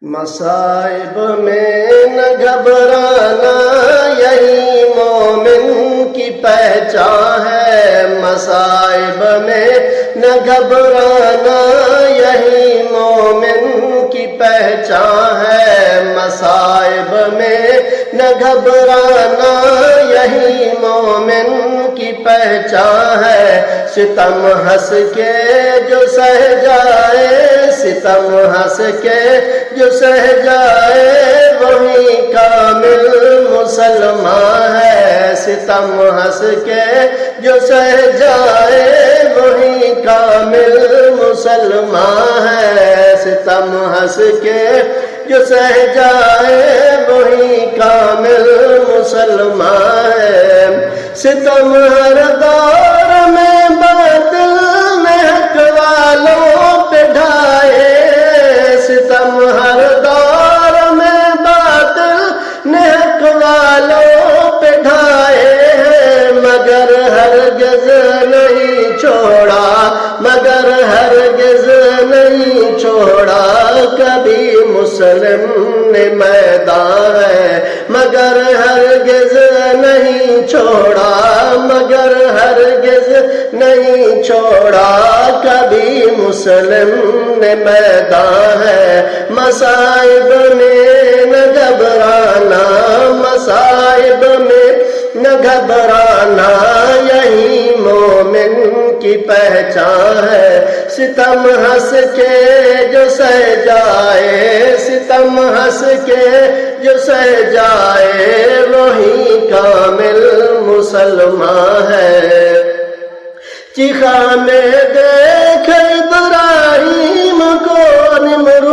مصائب میں نہ گھبرانا یہی مومن کی پہچان ہے، مصائب میں نہ گھبرانا یہی مومن کی پہچان ہے، مصائب میں نہ گھبرانا یہی مومن کی پہچان ہے، ستم ہنس کے جو سہ جائے، ستم ہنس کے جو سہ جائے وہی کامل مسلمان ہے، ستم ہنس کے جو سہ جائے وہی کامل مسلمان ہے، ستم ہنس کے جو سہ جائے وہی کامل مسلمان ہے، ستم ہر دور میں باطل نے حق والوں پہ ڈھائے، ستم ہر دور میں باطل نے حق والوں پہ ڈھائے ہیں، مگر ہرگز نہیں چھوڑا، مگر ہرگز نہیں چھوڑا کبھی مسلم نے میدان ہے، مگر ہرگز نہیں چھوڑا، مگر ہرگز نہیں چھوڑا کبھی مسلم نے میدان ہے، مصائب میں نہ گھبرانا، مصائب میں نہ گھبرانا یہی مومن کی پہچان ہے، ستم ہنس کے جو سہ جائے، ستم ہنس کے جو سہ جائے وہی کامل مسلمان ہے، چیخا میں دیکھ ابراہیم کو نمرود